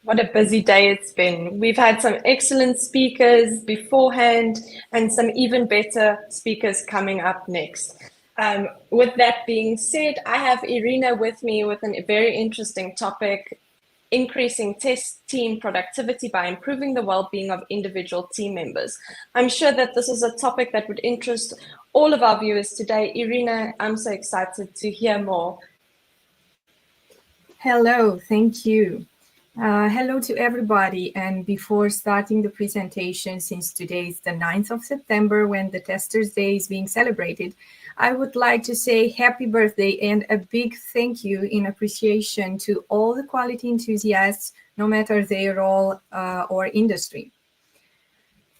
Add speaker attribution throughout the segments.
Speaker 1: What a busy day it's been. We've had some excellent speakers beforehand and some even better speakers coming up next. With that being said, I have Irina with me with a very interesting topic, increasing test team productivity by improving the well-being of individual team members. I'm sure that this is a topic that would interest all of our viewers today. Irina, I'm so excited to hear more.
Speaker 2: Hello, thank you. Hello to everybody. And before starting the presentation, since today is the 9th of September, when the Testers Day is being celebrated, I would like to say happy birthday and a big thank you in appreciation to all the quality enthusiasts, no matter their role or industry.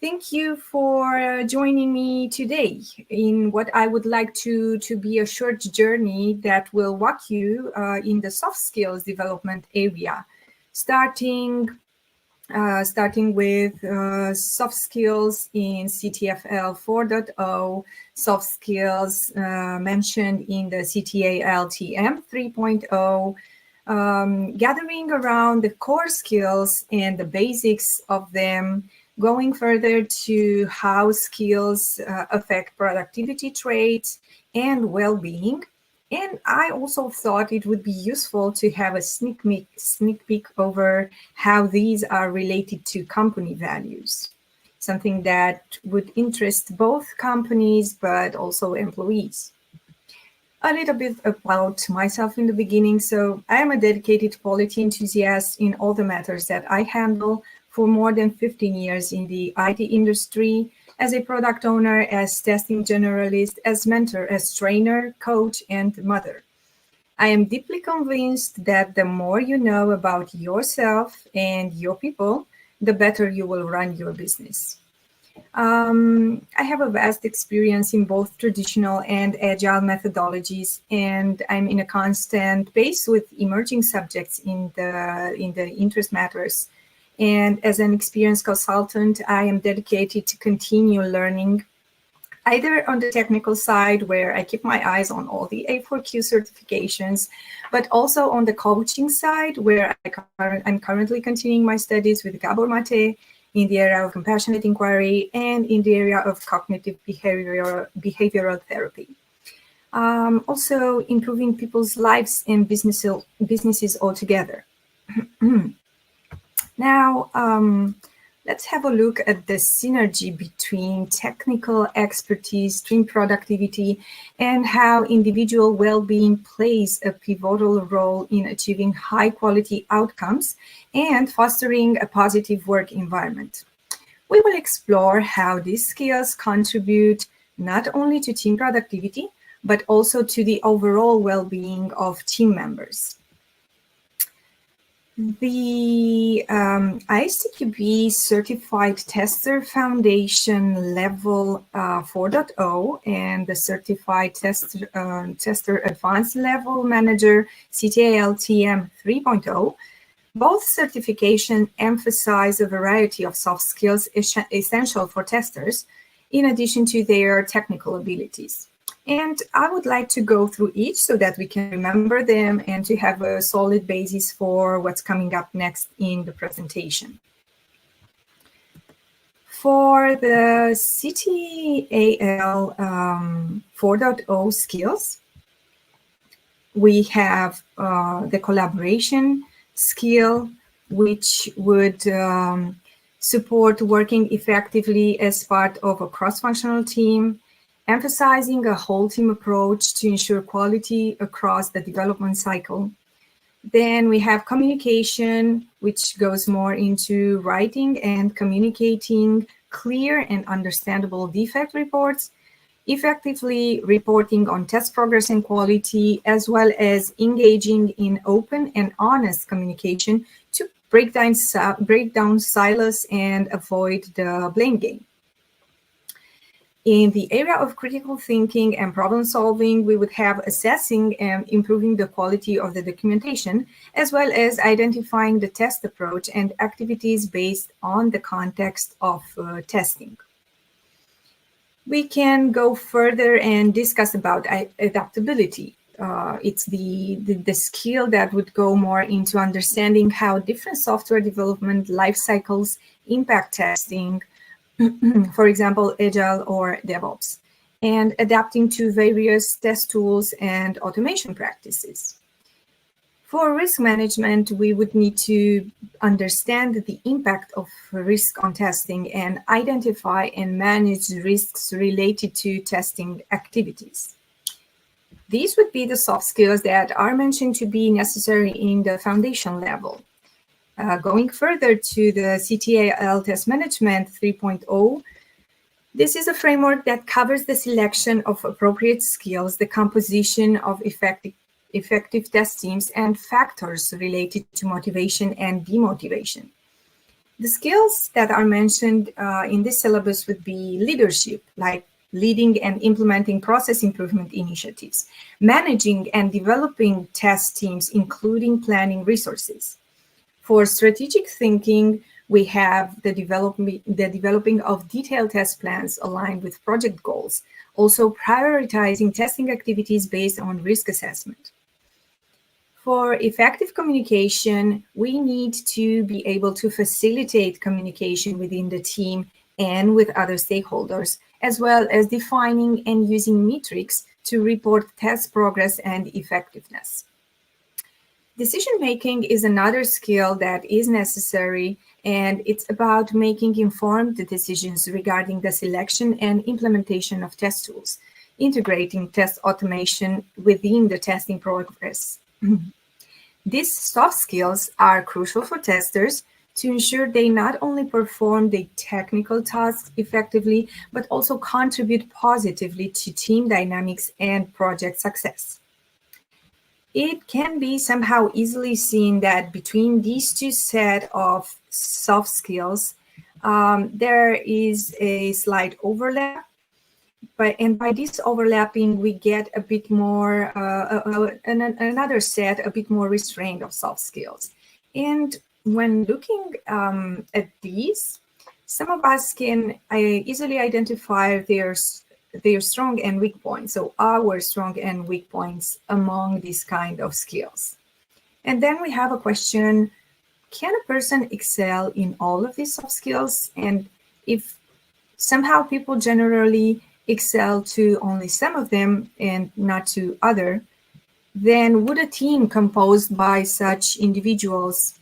Speaker 2: Thank you for joining me today in what I would like to be a short journey that will walk you in the soft skills development area, starting with soft skills in CTFL 4.0, soft skills mentioned in the CTAL TM 3.0, gathering around the core skills and the basics of them, going further to how skills affect productivity traits and well-being. And I also thought it would be useful to have a sneak peek over how these are related to company values, something that would interest both companies but also employees. A little bit about myself in the beginning. So I am a dedicated quality enthusiast in all the matters that I handle for more than 15 years in the IT industry, as a product owner, as testing generalist, as mentor, as trainer, coach, and mother. I am deeply convinced that the more you know about yourself and your people, the better you will run your business. I have a vast experience in both traditional and agile methodologies, and I'm in a constant pace with emerging subjects in the interest matters. And as an experienced consultant, I am dedicated to continue learning, either on the technical side, where I keep my eyes on all the A4Q certifications, but also on the coaching side, where I'm currently continuing my studies with Gabor Mate in the area of compassionate inquiry and in the area of cognitive behavioral therapy. Also improving people's lives and businesses altogether. Now, let's have a look at the synergy between technical expertise, team productivity, and how individual well-being plays a pivotal role in achieving high-quality outcomes and fostering a positive work environment. We will explore how these skills contribute not only to team productivity, but also to the overall well-being of team members. The ISTQB Certified Tester Foundation Level 4.0 and the Certified Tester Advanced Level Manager CTAL TM 3.0, both certifications emphasize a variety of soft skills essential for testers, in addition to their technical abilities. And I would like to go through each so that we can remember them and to have a solid basis for what's coming up next in the presentation. For the CTAL 4.0 skills, we have the collaboration skill, which would support working effectively as part of a cross-functional team, emphasizing a whole team approach to ensure quality across the development cycle. Then we have communication, which goes more into writing and communicating clear and understandable defect reports, effectively reporting on test progress and quality, as well as engaging in open and honest communication to break down silos and avoid the blame game. In the area of critical thinking and problem solving, we would have assessing and improving the quality of the documentation, as well as identifying the test approach and activities based on the context of testing. We can go further and discuss about adaptability. it's the skill that would go more into understanding how different software development life cycles impact testing, for example, Agile or DevOps, and adapting to various test tools and automation practices. For risk management, we would need to understand the impact of risk on testing and identify and manage risks related to testing activities. These would be the soft skills that are mentioned to be necessary in the foundation level. Going further to the CTAL Test Management 3.0, this is a framework that covers the selection of appropriate skills, the composition of effective test teams, and factors related to motivation and demotivation. The skills that are mentioned in this syllabus would be leadership, like leading and implementing process improvement initiatives, managing and developing test teams, including planning resources. For strategic thinking, we have the developing of detailed test plans aligned with project goals, also prioritizing testing activities based on risk assessment. For effective communication, we need to be able to facilitate communication within the team and with other stakeholders, as well as defining and using metrics to report test progress and effectiveness. Decision-making is another skill that is necessary, and it's about making informed decisions regarding the selection and implementation of test tools, integrating test automation within the testing progress. These soft skills are crucial for testers to ensure they not only perform the technical tasks effectively, but also contribute positively to team dynamics and project success. It can be somehow easily seen that between these two sets of soft skills, there is a slight overlap. And by this overlapping, we get a bit more, another set, a bit more restrained of soft skills. And when looking at these, some of us can easily identify their strong and weak points, so our strong and weak points among these kind of skills. And then we have a question, can a person excel in all of these soft skills? And if somehow people generally excel to only some of them and not to other, then would a team composed by such individuals,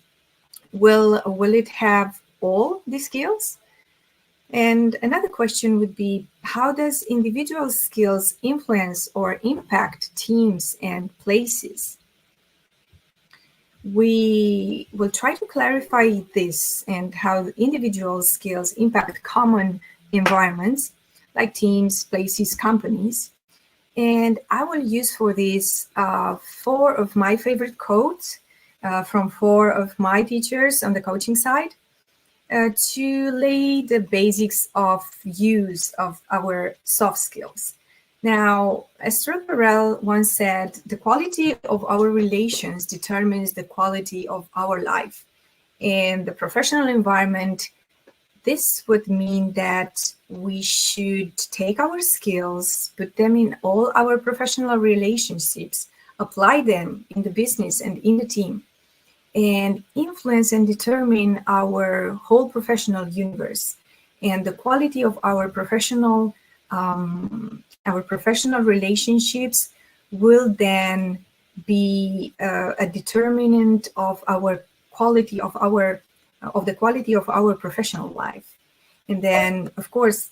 Speaker 2: will it have all the skills? And another question would be, how does individual skills influence or impact teams and places? We will try to clarify this and how individual skills impact common environments like teams, places, companies. And I will use for this 4 of my favorite quotes from 4 of my teachers on the coaching side to lay the basics of use of our soft skills. Now, Esther Perel once said, the quality of our relations determines the quality of our life. In the professional environment, this would mean that we should take our skills, put them in all our professional relationships, apply them in the business and in the team, and influence and determine our whole professional universe. And the quality of our professional relationships will then be a determinant of our quality of the quality of our professional life. And then, of course,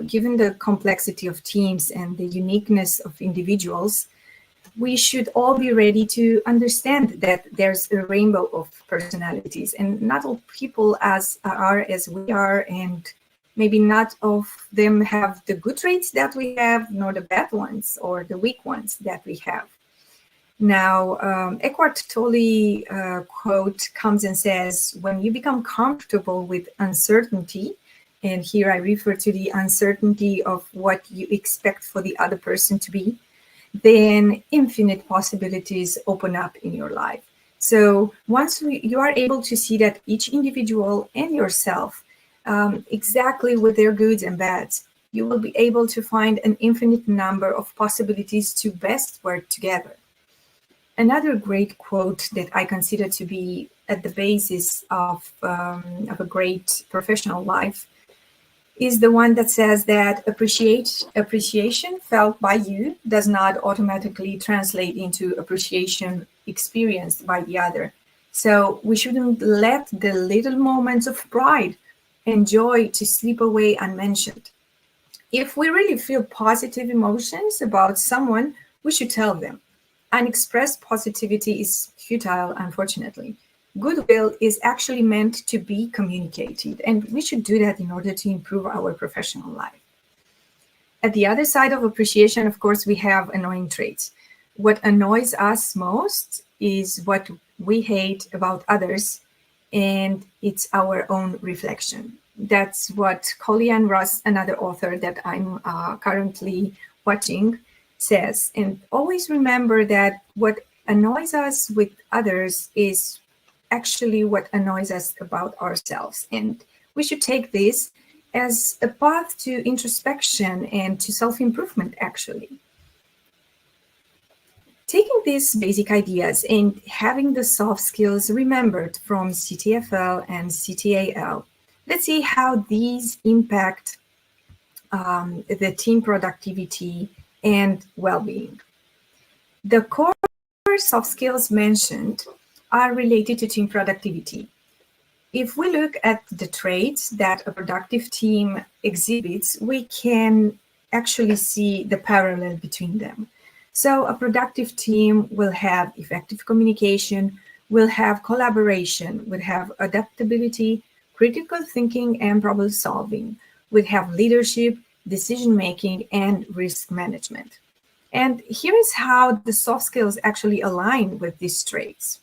Speaker 2: given the complexity of teams and the uniqueness of individuals, we should all be ready to understand that there's a rainbow of personalities, and not all people are as we are, and maybe not all of them have the good traits that we have, nor the bad ones or the weak ones that we have. Now, Eckhart Tolle quote comes and says, when you become comfortable with uncertainty, and here I refer to the uncertainty of what you expect for the other person to be, then infinite possibilities open up in your life. So once you are able to see that each individual and yourself, exactly with their goods and bads, you will be able to find an infinite number of possibilities to best work together. Another great quote that I consider to be at the basis of a great professional life is the one that says that appreciation felt by you does not automatically translate into appreciation experienced by the other. So we shouldn't let the little moments of pride and joy to slip away unmentioned. If we really feel positive emotions about someone, we should tell them. Unexpressed positivity is futile, unfortunately. Goodwill is actually meant to be communicated, and we should do that in order to improve our professional life. At the other side of appreciation, of course, we have annoying traits. What annoys us most is what we hate about others, and it's our own reflection. That's what Colleen Ross, another author that I'm currently watching, says. And always remember that what annoys us with others is actually what annoys us about ourselves. And we should take this as a path to introspection and to self-improvement, actually. Taking these basic ideas and having the soft skills remembered from CTFL and CTAL, let's see how these impact the team productivity and well-being. The core soft skills mentioned are related to team productivity. If we look at the traits that a productive team exhibits, we can actually see the parallel between them. So a productive team will have effective communication, will have collaboration, will have adaptability, critical thinking and problem solving, will have leadership, decision-making, and risk management. And here is how the soft skills actually align with these traits.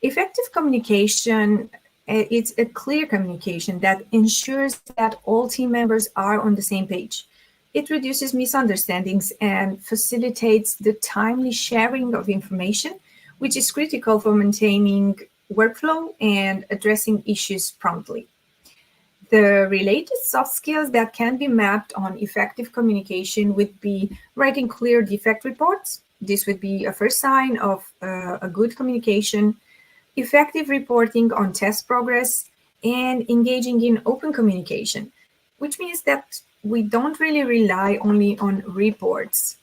Speaker 2: Effective communication, it's a clear communication that ensures that all team members are on the same page. It reduces misunderstandings and facilitates the timely sharing of information, which is critical for maintaining workflow and addressing issues promptly. The related soft skills that can be mapped on effective communication would be writing clear defect reports. This would be a first sign of a good communication. Effective reporting on test progress, and engaging in open communication, which means that we don't really rely only on reports,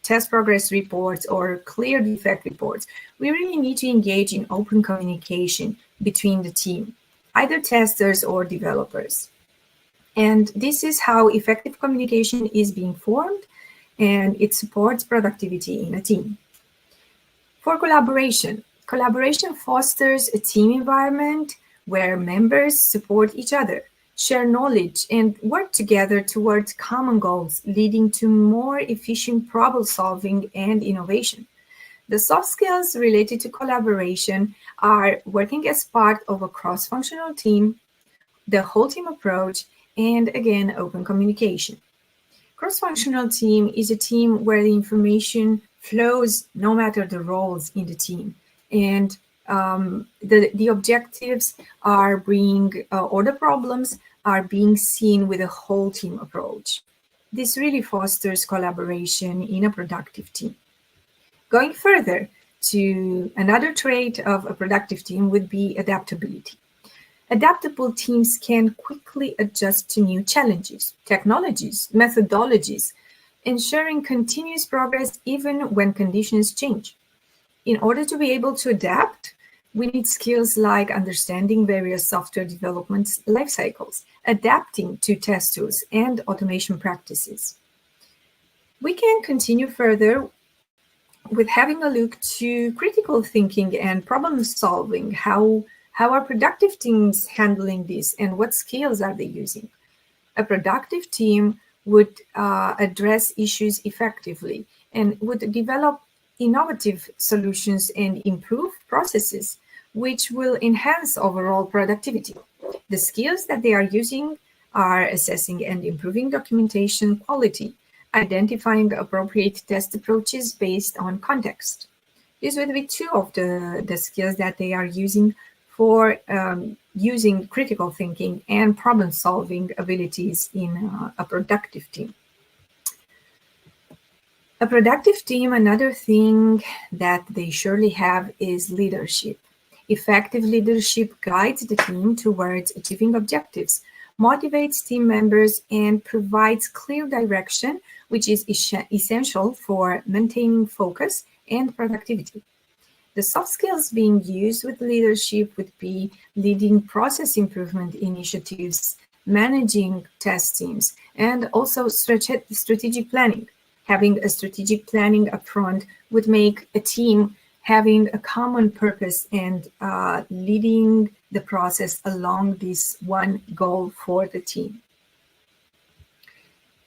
Speaker 2: test progress reports or clear defect reports. We really need to engage in open communication between the team, either testers or developers. And this is how effective communication is being formed, and it supports productivity in a team. For collaboration, collaboration fosters a team environment where members support each other, share knowledge, and work together towards common goals, leading to more efficient problem solving and innovation. The soft skills related to collaboration are working as part of a cross-functional team, the whole team approach, and again, open communication. Cross-functional team is a team where the information flows no matter the roles in the team. And the objectives are or the problems are being seen with a whole team approach. This really fosters collaboration in a productive team. Going further to another trait of a productive team would be adaptability. Adaptable teams can quickly adjust to new challenges, technologies, methodologies, ensuring continuous progress even when conditions change. In order to be able to adapt, we need skills like understanding various software development life cycles, adapting to test tools, and automation practices. We can continue further with having a look to critical thinking and problem solving. How are productive teams handling this, and what skills are they using? A productive team would address issues effectively and would develop innovative solutions and improve processes, which will enhance overall productivity. The skills that they are using are assessing and improving documentation quality, identifying appropriate test approaches based on context. These would be two of the skills that they are using for using critical thinking and problem-solving abilities in a productive team. A productive team, another thing that they surely have is leadership. Effective leadership guides the team towards achieving objectives, motivates team members, and provides clear direction, which is essential for maintaining focus and productivity. The soft skills being used with leadership would be leading process improvement initiatives, managing test teams, and also strategic planning. Having a strategic planning upfront would make a team having a common purpose and leading the process along this one goal for the team.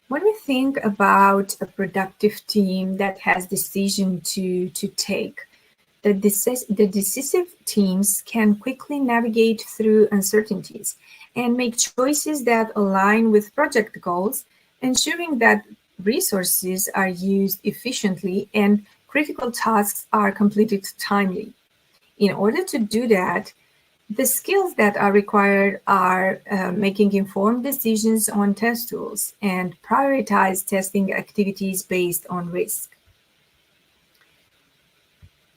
Speaker 2: When we think about a productive team that has decision to take, the decisive teams can quickly navigate through uncertainties and make choices that align with project goals, ensuring that resources are used efficiently and critical tasks are completed timely. In order to do that, the skills that are required are making informed decisions on test tools and prioritize testing activities based on risk.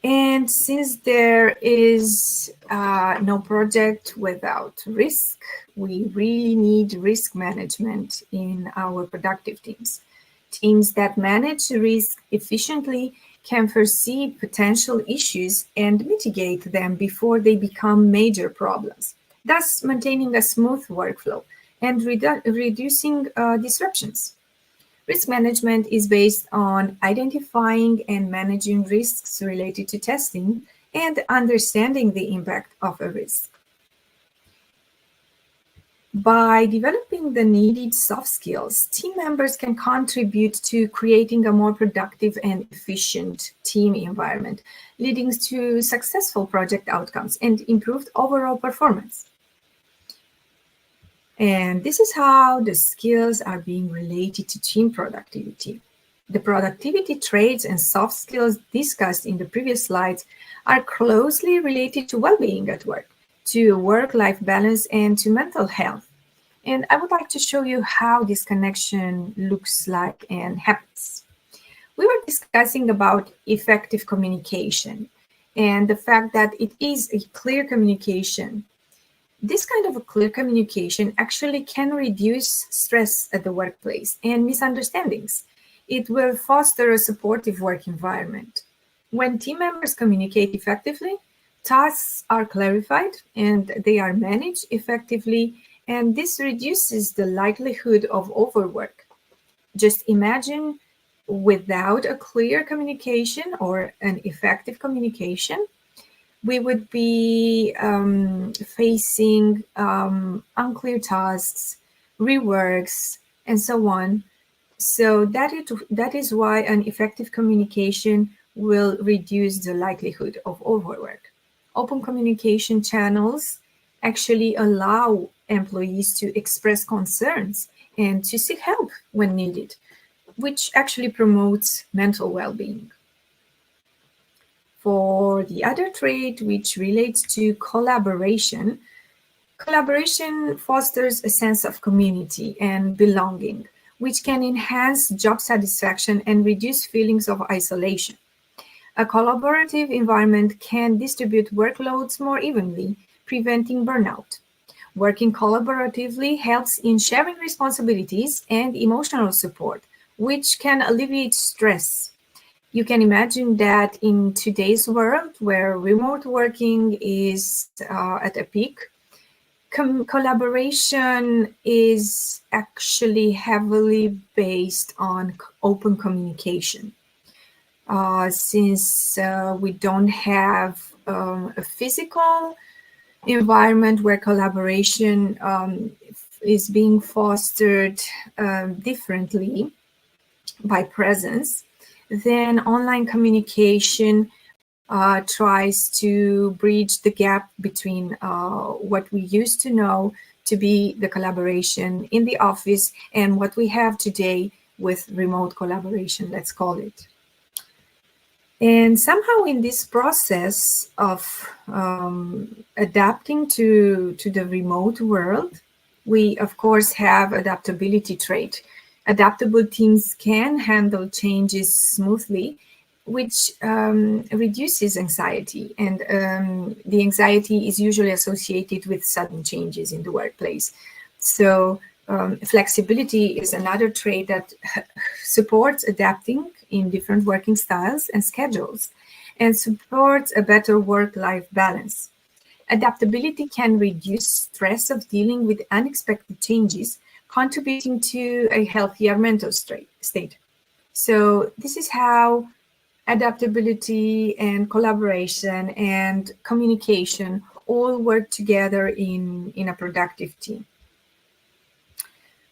Speaker 2: And since there is no project without risk, we really need risk management in our productive teams. Teams that manage risk efficiently can foresee potential issues and mitigate them before they become major problems, thus maintaining a smooth workflow and reducing disruptions. Risk management is based on identifying and managing risks related to testing and understanding the impact of a risk. By developing the needed soft skills, team members can contribute to creating a more productive and efficient team environment, leading to successful project outcomes and improved overall performance. And this is how the skills are being related to team productivity. The productivity traits and soft skills discussed in the previous slides are closely related to well-being at work, to work-life balance, and to mental health. And I would like to show you how this connection looks like and happens. We were discussing about effective communication and the fact that it is a clear communication. This kind of a clear communication actually can reduce stress at the workplace and misunderstandings. It will foster a supportive work environment. When team members communicate effectively, tasks are clarified and they are managed effectively, and this reduces the likelihood of overwork. Just imagine without a clear communication or an effective communication, we would be facing unclear tasks, reworks, and so on. So that is why an effective communication will reduce the likelihood of overwork. Open communication channels actually allow employees to express concerns and to seek help when needed, which actually promotes mental well-being. For the other trait, which relates to collaboration, collaboration fosters a sense of community and belonging, which can enhance job satisfaction and reduce feelings of isolation. A collaborative environment can distribute workloads more evenly, preventing burnout. Working collaboratively helps in sharing responsibilities and emotional support, which can alleviate stress. You can imagine that in today's world, where remote working is at a peak, collaboration is actually heavily based on open communication. Since we don't have a physical environment where collaboration is being fostered differently by presence, then online communication tries to bridge the gap between what we used to know to be the collaboration in the office and what we have today with remote collaboration, let's call it. And somehow in this process of adapting to the remote world, we of course have adaptability trait. Adaptable teams can handle changes smoothly, which reduces anxiety. And the anxiety is usually associated with sudden changes in the workplace. So flexibility is another trait that supports adapting in different working styles and schedules and supports a better work-life balance. Adaptability can reduce stress of dealing with unexpected changes, contributing to a healthier mental state. So this is how adaptability and collaboration and communication all work together in a productive team.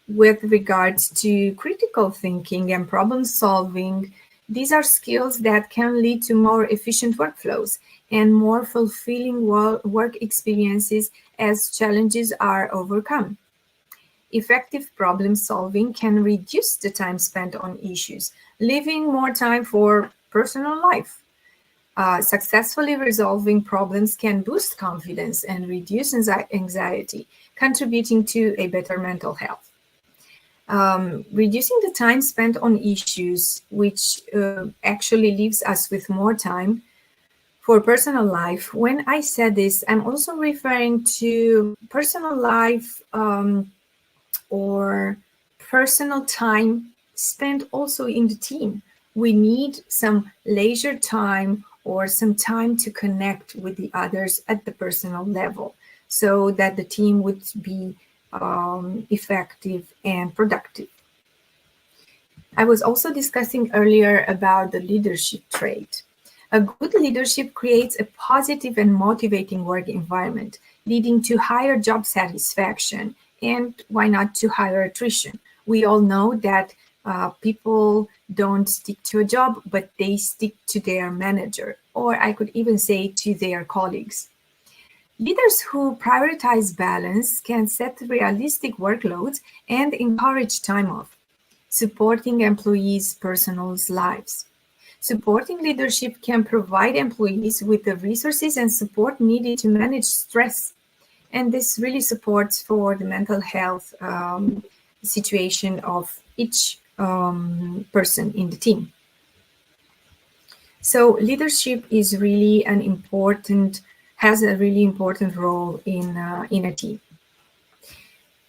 Speaker 2: With regards to critical thinking and problem solving, these are skills that can lead to more efficient workflows and more fulfilling work experiences as challenges are overcome. Effective problem solving can reduce the time spent on issues, leaving more time for personal life. Successfully resolving problems can boost confidence and reduce anxiety, contributing to a better mental health. Reducing the time spent on issues, which actually leaves us with more time for personal life. When I said this, I'm also referring to personal life or personal time spent also in the team. We need some leisure time or some time to connect with the others at the personal level so that the team would be effective and productive. I was also discussing earlier about the leadership trait. A good leadership creates a positive and motivating work environment, leading to higher job satisfaction and, why not, to higher attrition. We all know that people don't stick to a job, but they stick to their manager, or I could even say to their colleagues. Leaders who prioritize balance can set realistic workloads and encourage time off, supporting employees' personal lives. Supporting leadership can provide employees with the resources and support needed to manage stress. And this really supports for the mental health situation of each person in the team. So leadership is really has a really important role in a team.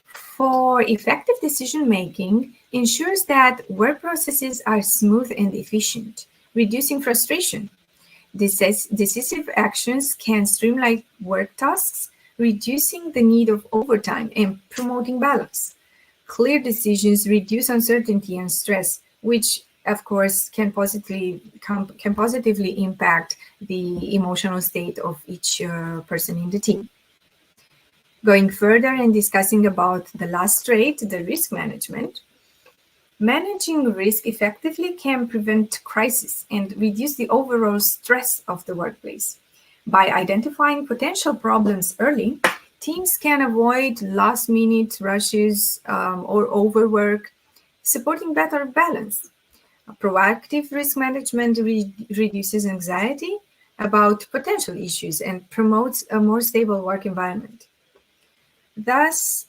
Speaker 2: For effective decision-making, ensures that work processes are smooth and efficient, reducing frustration. Decisive actions can streamline work tasks, reducing the need of overtime and promoting balance. Clear decisions reduce uncertainty and stress, which of course can positively impact the emotional state of each person in the team. Going further and discussing about the last trait, the risk management. Managing risk effectively can prevent crisis and reduce the overall stress of the workplace. By identifying potential problems early, teams can avoid last-minute rushes or overwork, supporting better balance. Proactive risk management reduces anxiety about potential issues and promotes a more stable work environment. Thus,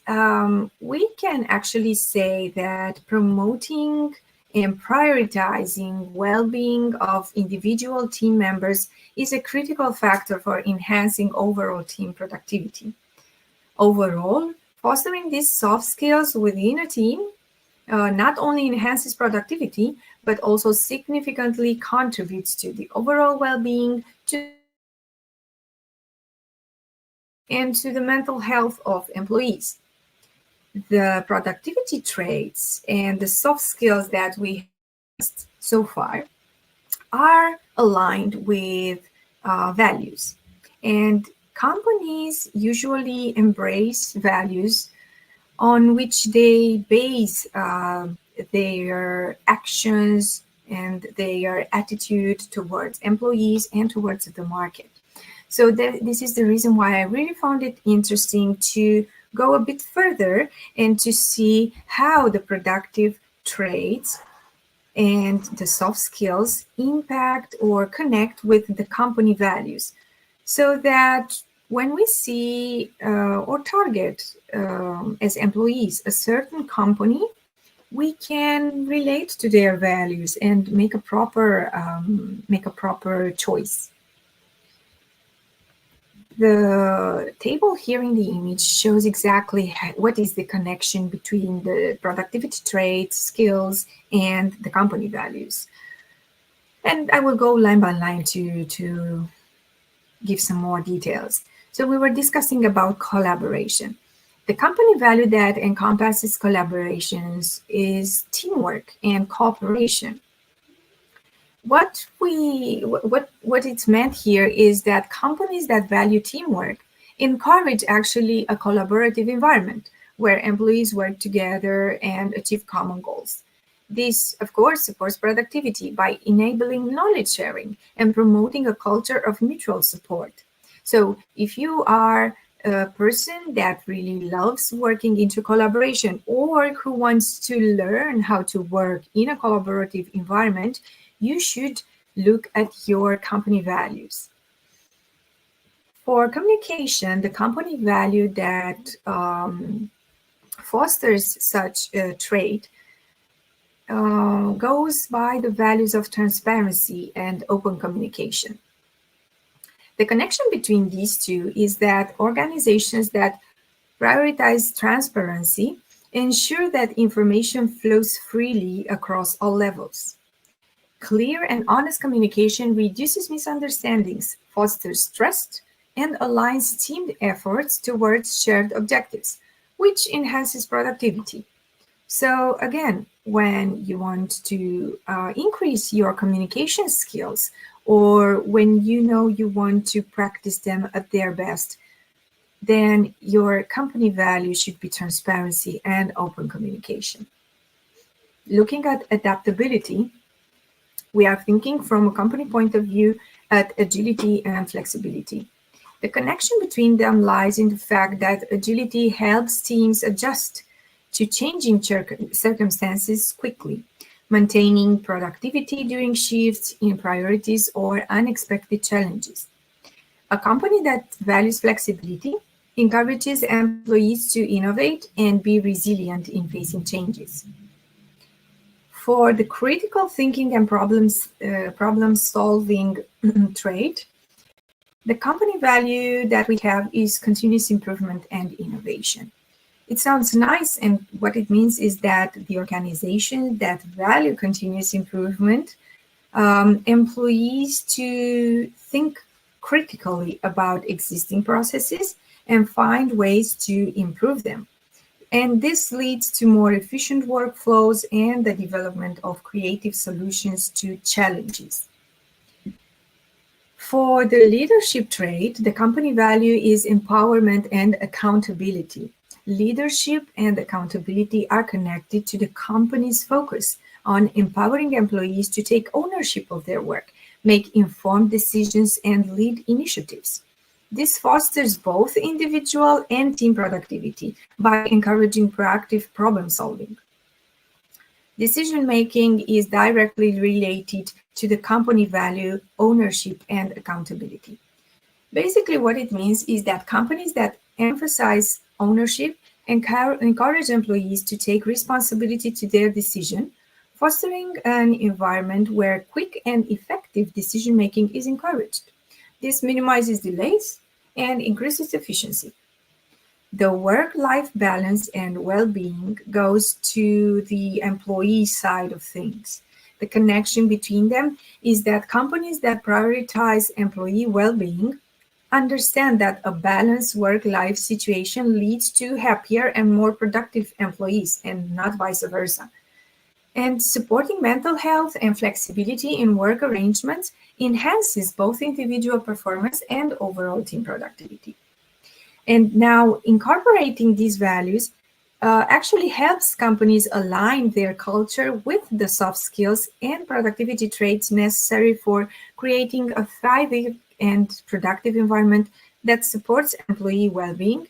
Speaker 2: we can actually say that promoting and prioritizing well-being of individual team members is a critical factor for enhancing overall team productivity. Overall, fostering these soft skills within a team not only enhances productivity, but also significantly contributes to the overall well-being, and to the mental health of employees. The productivity traits and the soft skills that we have so far are aligned with values. And companies usually embrace values on which they base their actions and their attitude towards employees and towards the market. So this is the reason why I really found it interesting to go a bit further and to see how the productive traits and the soft skills impact or connect with the company values, so that when we see or target as employees a certain company, we can relate to their values and make a proper choice. The table here in the image shows exactly what is the connection between the productivity traits, skills, and the company values. And I will go line by line to give some more details. So we were discussing about collaboration. The company value that encompasses collaborations is teamwork and cooperation. What it's meant here is that companies that value teamwork encourage actually a collaborative environment where employees work together and achieve common goals. This, of course, supports productivity by enabling knowledge sharing and promoting a culture of mutual support. So if you are a person that really loves working into collaboration or who wants to learn how to work in a collaborative environment, you should look at your company values. For communication, the company value that fosters such a trait goes by the values of transparency and open communication. The connection between these two is that organizations that prioritize transparency ensure that information flows freely across all levels. Clear and honest communication reduces misunderstandings, fosters trust, and aligns team efforts towards shared objectives, which enhances productivity. So again, when you want to increase your communication skills, or when you know you want to practice them at their best, then your company value should be transparency and open communication. Looking at adaptability, we are thinking from a company point of view at agility and flexibility. The connection between them lies in the fact that agility helps teams adjust to changing circumstances quickly, maintaining productivity during shifts in priorities or unexpected challenges. A company that values flexibility encourages employees to innovate and be resilient in facing changes. For the critical thinking and problem-solving trait, the company value that we have is continuous improvement and innovation. It sounds nice, and what it means is that the organization that value continuous improvement employees to think critically about existing processes and find ways to improve them. And this leads to more efficient workflows and the development of creative solutions to challenges. For the leadership trait, the company value is empowerment and accountability. Leadership and accountability are connected to the company's focus on empowering employees to take ownership of their work, make informed decisions, and lead initiatives. This fosters both individual and team productivity by encouraging proactive problem solving. Decision-making is directly related to the company value, ownership, and accountability. Basically, what it means is that companies that emphasize ownership encourage employees to take responsibility to their decision, fostering an environment where quick and effective decision-making is encouraged. This minimizes delays and increases efficiency. The work-life balance and well-being goes to the employee side of things. The connection between them is that companies that prioritize employee well-being understand that a balanced work-life situation leads to happier and more productive employees, and not vice versa. And supporting mental health and flexibility in work arrangements enhances both individual performance and overall team productivity. And now incorporating these values actually helps companies align their culture with the soft skills and productivity traits necessary for creating a thriving and productive environment that supports employee well-being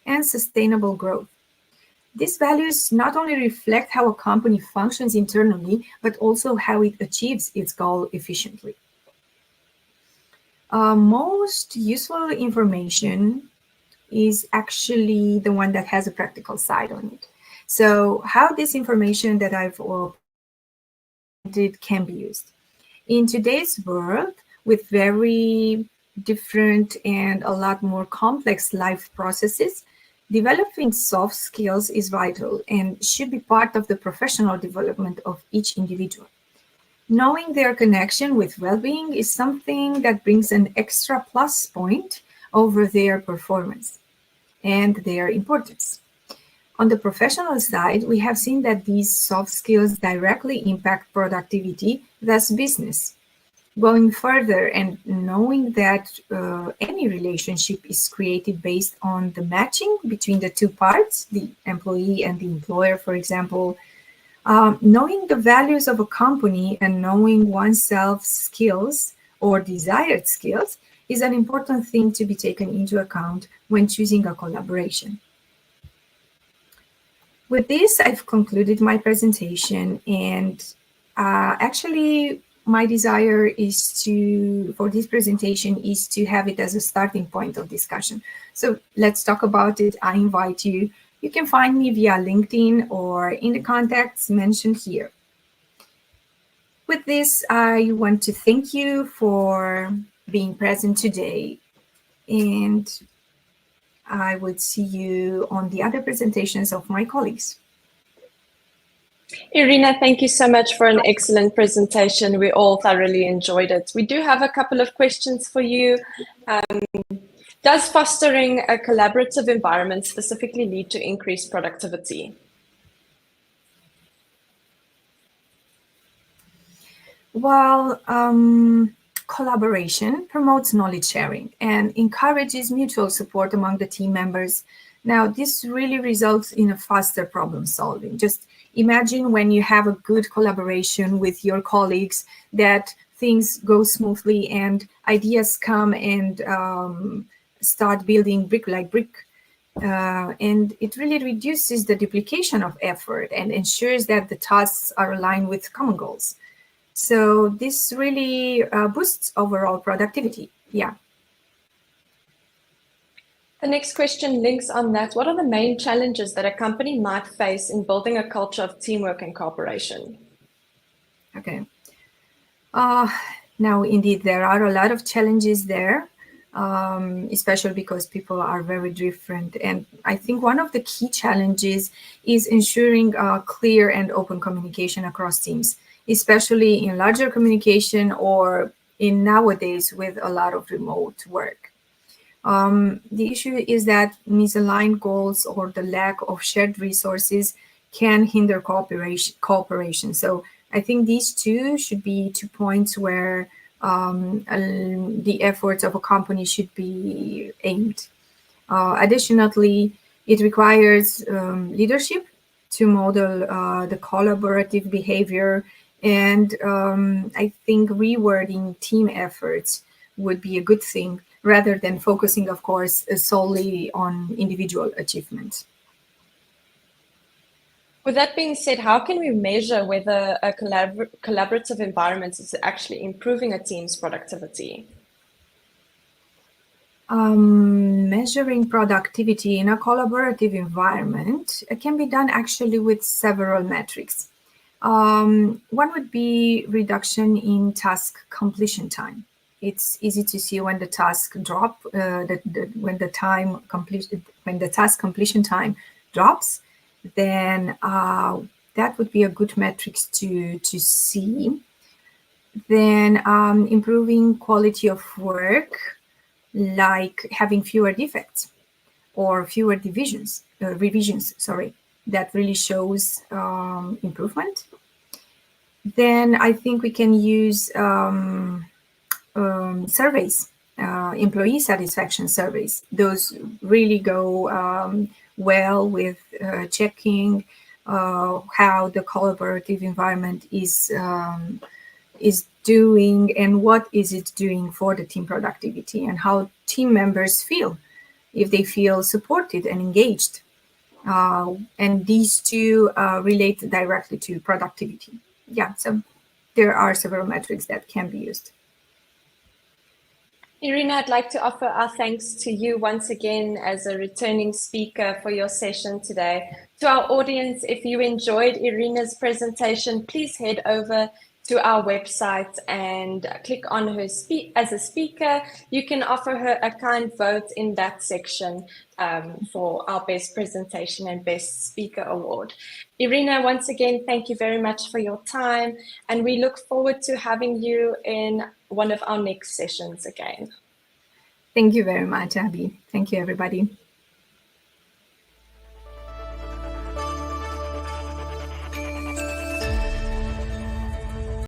Speaker 2: and sustainable growth. These values not only reflect how a company functions internally, but also how it achieves its goal efficiently. Most useful information is actually the one that has a practical side on it. So how this information that I've presented can be used. In today's world, with very different and a lot more complex life processes, developing soft skills is vital and should be part of the professional development of each individual. Knowing their connection with well-being is something that brings an extra plus point over their performance and their importance. On the professional side, we have seen that these soft skills directly impact productivity, thus business. Going further and knowing that any relationship is created based on the matching between the two parts, the employee and the employer, for example, knowing the values of a company and knowing oneself's skills or desired skills is an important thing to be taken into account when choosing a collaboration. With this, I've concluded my presentation, and actually my desire is for this presentation is to have it as a starting point of discussion. So let's talk about it. I invite you. You can find me via LinkedIn or in the contacts mentioned here. With this, I want to thank you for being present today, and I would see you on the other presentations of my colleagues.
Speaker 1: Irina, thank you so much for an excellent presentation. We all thoroughly enjoyed it. We do have a couple of questions for you. Does fostering a collaborative environment specifically lead to increased productivity?
Speaker 2: Well, collaboration promotes knowledge sharing and encourages mutual support among the team members. Now, this really results in a faster problem solving. Just imagine when you have a good collaboration with your colleagues that things go smoothly and ideas come and start building brick like brick. And it really reduces the duplication of effort and ensures that the tasks are aligned with common goals. So this really boosts overall productivity. Yeah.
Speaker 1: The next question links on that. What are the main challenges that a company might face in building a culture of teamwork and cooperation?
Speaker 2: Okay. Now, indeed, there are a lot of challenges there, especially because people are very different. And I think one of the key challenges is ensuring clear and open communication across teams, especially in larger communication or in nowadays with a lot of remote work. The issue is that misaligned goals or the lack of shared resources can hinder cooperation. So I think these two should be 2 points where the efforts of a company should be aimed. Additionally, it requires leadership to model the collaborative behavior, and I think rewarding team efforts would be a good thing rather than focusing, of course, solely on individual achievements.
Speaker 1: With that being said, how can we measure whether a collaborative environment is actually improving a team's productivity?
Speaker 2: Measuring productivity in a collaborative environment can be done actually with several metrics. One would be reduction in task completion time. It's easy to see when the task when the task completion time drops, then that would be a good metric to see. Then improving quality of work, like having fewer defects or fewer revisions, that really shows improvement. Then I think we can use surveys, employee satisfaction surveys. Those really go well with checking how the collaborative environment is doing and what is it doing for the team productivity and how team members feel, if they feel supported and engaged. And these two relate directly to productivity. Yeah, so there are several metrics that can be used.
Speaker 1: Irina, I'd like to offer our thanks to you once again as a returning speaker for your session today. To our audience, if you enjoyed Irina's presentation, please head over to our website and click on her as a speaker. You can offer her a kind vote in that section for our best presentation and best speaker award. Irina, once again, thank you very much for your time, and we look forward to having you in one of our next sessions again.
Speaker 2: Thank you very much, Abby. Thank you, everybody.